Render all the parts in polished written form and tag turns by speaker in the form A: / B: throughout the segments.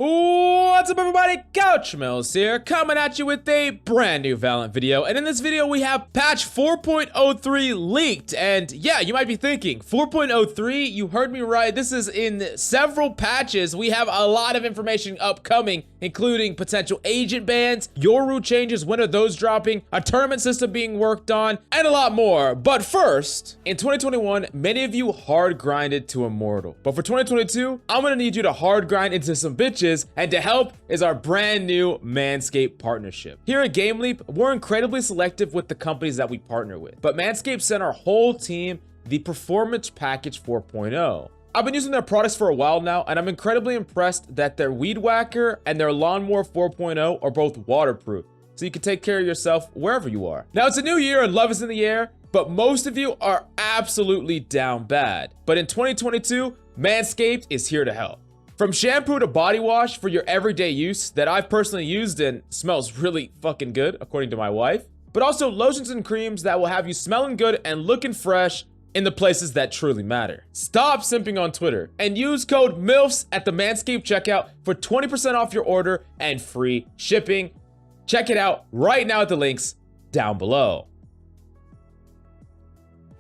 A: What's up, everybody? Couch Mills here, coming at you with a brand new Valorant video. And in this video, we have patch 4.03 leaked. And yeah, you might be thinking, 4.03? You heard me right. This is in several patches. We have a lot of information upcoming, including potential agent bans, Yoru changes, when are those dropping, a tournament system being worked on, and a lot more. But first, in 2021, many of you hard grinded to Immortal. But for 2022, I'm gonna need you to hard grind into some bitches. And to help is our brand new Manscaped partnership. Here at GameLeap, we're incredibly selective with the companies that we partner with. But Manscaped sent our whole team the Performance Package 4.0. I've been using their products for a while now, and I'm incredibly impressed that their Weed Whacker and their Lawnmower 4.0 are both waterproof, so you can take care of yourself wherever you are. Now, it's a new year and love is in the air, but most of you are absolutely down bad. But in 2022, Manscaped is here to help. From shampoo to body wash for your everyday use that I've personally used and smells really fucking good, according to my wife, but also lotions and creams that will have you smelling good and looking fresh in the places that truly matter. Stop simping on Twitter and use code MILFs at the Manscaped checkout for 20% off your order and free shipping. Check it out right now at the links down below.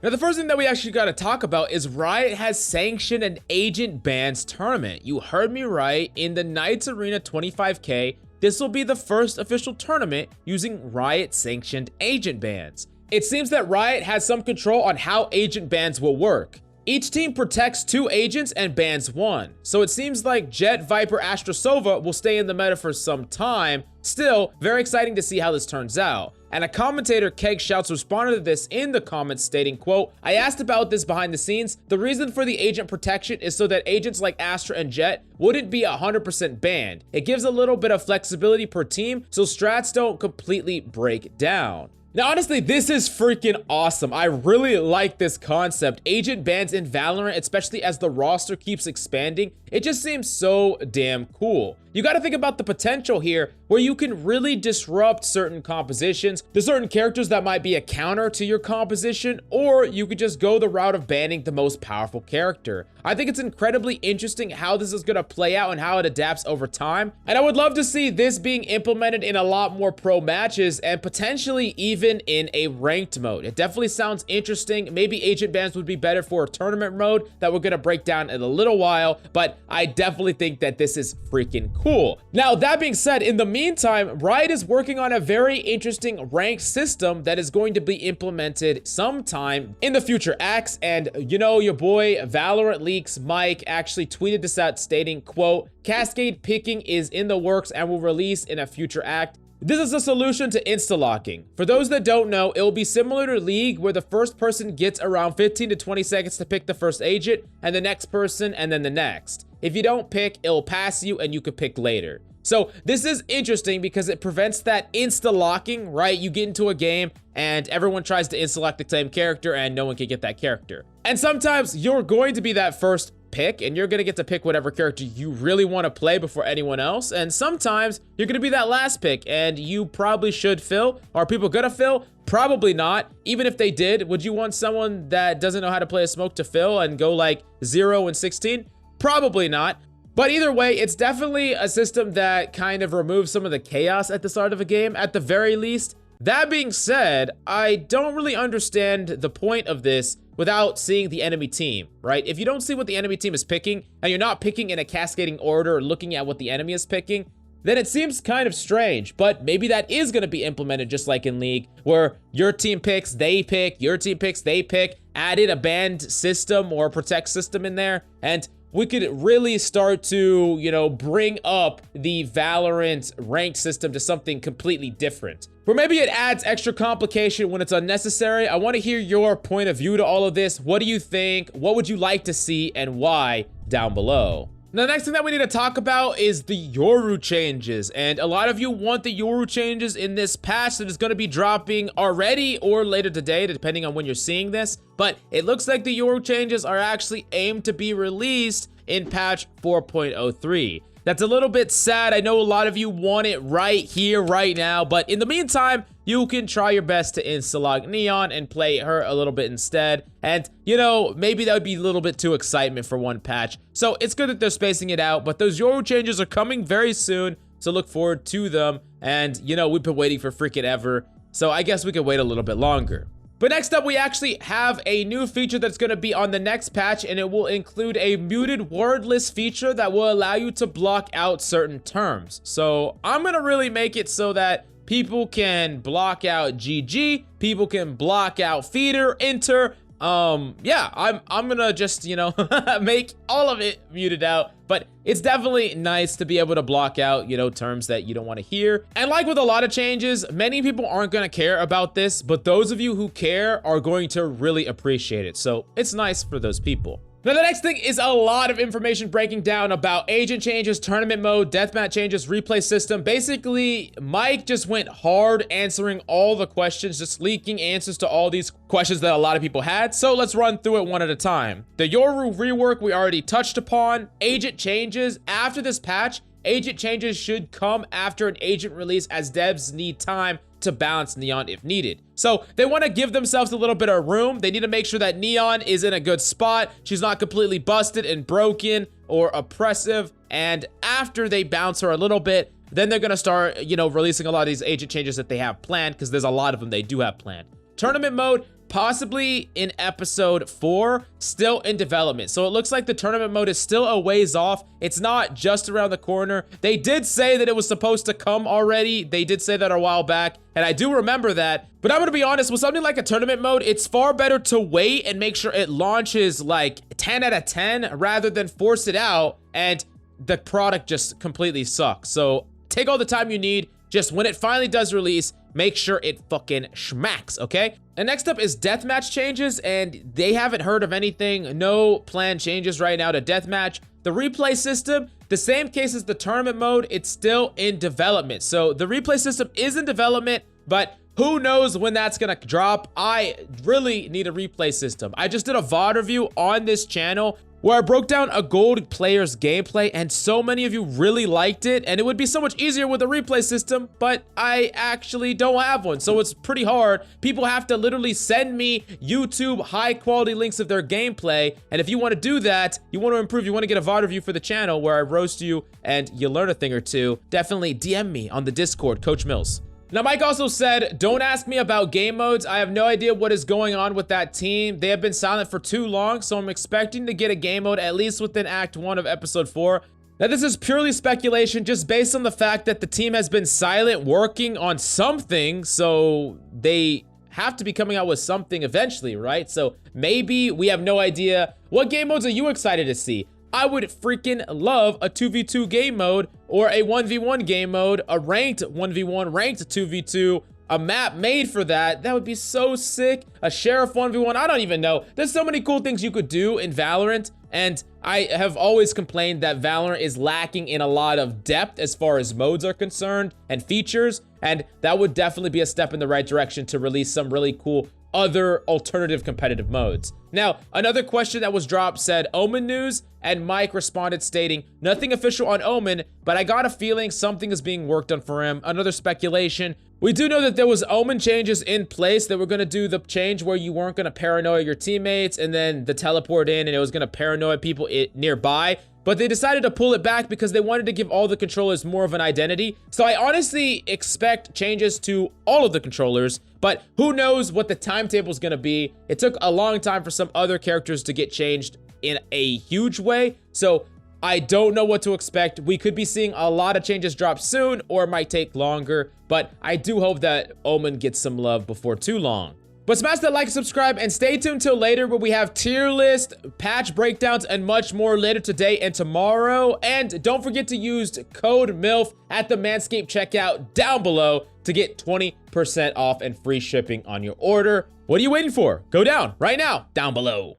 A: Now, the first thing that we actually got to talk about is Riot has sanctioned an agent bans tournament. You heard me right. In the Knights Arena 25K, this will be the first official tournament using Riot sanctioned agent bans. It seems that Riot has some control on how agent bans will work. Each team protects 2 agents and bans 1. So it seems like Jett, Viper, Astra, Sova will stay in the meta for some time. Still, very exciting to see how this turns out. And a commentator, Keg Shouts, responded to this in the comments stating, quote, "I asked about this behind the scenes. The reason for the agent protection is so that agents like Astra and Jett wouldn't be 100% banned. It gives a little bit of flexibility per team so strats don't completely break down." Now, honestly, this is freaking awesome. I really like this concept. Agent bans in Valorant, especially as the roster keeps expanding, it just seems so damn cool. You got to think about the potential here where you can really disrupt certain compositions. There's certain characters that might be a counter to your composition, or you could just go the route of banning the most powerful character. I think it's incredibly interesting how this is going to play out and how it adapts over time. And I would love to see this being implemented in a lot more pro matches and potentially even in a ranked mode. It definitely sounds interesting. Maybe agent bans would be better for a tournament mode that we're going to break down in a little while, but I definitely think that this is freaking cool. Now, that being said, in the meantime, Riot is working on a very interesting ranked system that is going to be implemented sometime in the future acts. And you know, your boy Valorant Leaks Mike actually tweeted this out stating, quote, "Cascade picking is in the works and will release in a future act. This is a solution to insta-locking. For those that don't know, it will be similar to League where the first person gets around 15 to 20 seconds to pick the first agent and the next person and then the next. If you don't pick, it'll pass you and you could pick later." So this is interesting because it prevents that insta-locking, right? You get into a game and everyone tries to insta-lock the same character and no one can get that character. And sometimes you're going to be that first pick and you're going to get to pick whatever character you really want to play before anyone else. And sometimes you're going to be that last pick and you probably should fill. Are people going to fill? Probably not. Even if they did, would you want someone that doesn't know how to play a smoke to fill and go like 0 and 16? Probably not. But either way, it's definitely a system that kind of removes some of the chaos at the start of a game, at the very least. That being said, I don't really understand the point of this without seeing the enemy team, right? If you don't see what the enemy team is picking, and you're not picking in a cascading order or looking at what the enemy is picking, then it seems kind of strange. But maybe that is going to be implemented just like in League, where your team picks, they pick, your team picks, they pick, add in a banned system or a protect system in there, and we could really start to, you know, bring up the Valorant ranked system to something completely different. Or maybe it adds extra complication when it's unnecessary. I want to hear your point of view to all of this. What do you think? What would you like to see and why down below? Now, the next thing that we need to talk about is the Yoru changes. And a lot of you want the Yoru changes in this patch that is going to be dropping already or later today, depending on when you're seeing this. But it looks like the Yoru changes are actually aimed to be released in patch 4.03. That's a little bit sad. I know a lot of you want it right here, right now. But in the meantime, you can try your best to insta-log Neon and play her a little bit instead. And, you know, maybe that would be a little bit too excitement for one patch. So it's good that they're spacing it out, but those Yoru changes are coming very soon, so look forward to them. And, you know, we've been waiting for freaking ever, so I guess we could wait a little bit longer. But next up, we actually have a new feature that's going to be on the next patch, and it will include a muted wordless feature that will allow you to block out certain terms. So I'm going to really make it so that people can block out GG, people can block out feeder, enter. Yeah, I'm gonna just, you know, make all of it muted out, but it's definitely nice to be able to block out, you know, terms that you don't want to hear. And like with a lot of changes, many people aren't gonna care about this, but those of you who care are going to really appreciate it. So it's nice for those people. Now, the next thing is a lot of information breaking down about agent changes, tournament mode, deathmatch changes, replay system. Basically, Mike just went hard answering all the questions, just leaking answers to all these questions that a lot of people had. So let's run through it one at a time. The Yoru rework we already touched upon. Agent changes. After this patch, agent changes should come after an agent release, as devs need time to balance Neon if needed. So they want to give themselves a little bit of room. They need to make sure that Neon is in a good spot. She's not completely busted and broken or oppressive. And after they bounce her a little bit, then they're going to start, you know, releasing a lot of these agent changes that they have planned, because there's a lot of them they do have planned. Tournament mode, possibly in episode 4, still in development. So it looks like the tournament mode is still a ways off. It's not just around the corner. They did say that it was supposed to come already. They did say that a while back, and I do remember that. But I'm gonna be honest, with something like a tournament mode, it's far better to wait and make sure it launches like 10 out of 10 rather than force it out and the product just completely sucks. So take all the time you need. Just when it finally does release, make sure it fucking schmacks, okay? And next up is deathmatch changes, and they haven't heard of anything. No planned changes right now to deathmatch. The replay system, the same case as the tournament mode, it's still in development. So the replay system is in development, but who knows when that's gonna drop. I really need a replay system. I just did a VOD review on this channel where I broke down a gold player's gameplay, and so many of you really liked it, and it would be so much easier with a replay system, but I actually don't have one, so it's pretty hard. People have to literally send me YouTube high quality links of their gameplay, and if you want to do that, you want to improve, you want to get a VOD review for the channel where I roast you and you learn a thing or two, definitely DM me on the Discord, Coach Mills. Now, Mike also said, don't ask me about game modes. I have no idea what is going on with that team. They have been silent for too long, so I'm expecting to get a game mode at least within Act 1 of Episode 4. Now, this is purely speculation, just based on the fact that the team has been silent working on something, so they have to be coming out with something eventually, right? So maybe we have no idea. What game modes are you excited to see? I would freaking love a 2v2 game mode, or a 1v1 game mode, a ranked 1v1, ranked 2v2, a map made for that. That would be so sick. A sheriff 1v1, I don't even know. There's so many cool things you could do in Valorant, and I have always complained that Valorant is lacking in a lot of depth as far as modes are concerned and features, and that would definitely be a step in the right direction to release some really cool other alternative competitive modes. Now, another question that was dropped said Omen news, and Mike responded stating, nothing official on Omen, but I got a feeling something is being worked on for him. Another speculation. We do know that there was Omen changes in place. That were going to do the change where you weren't going to paranoia your teammates, and then the teleport in and it was going to paranoia people nearby. But they decided to pull it back because they wanted to give all the controllers more of an identity. So I honestly expect changes to all of the controllers, but who knows what the timetable is going to be. It took a long time for some other characters to get changed in a huge way. So I don't know what to expect. We could be seeing a lot of changes drop soon, or it might take longer, but I do hope that Omen gets some love before too long. But smash that like and subscribe, and stay tuned till later where we have tier list, patch breakdowns, and much more later today and tomorrow. And don't forget to use code MILF at the Manscaped checkout down below to get 20% off and free shipping on your order. What are you waiting for? Go down right now, down below.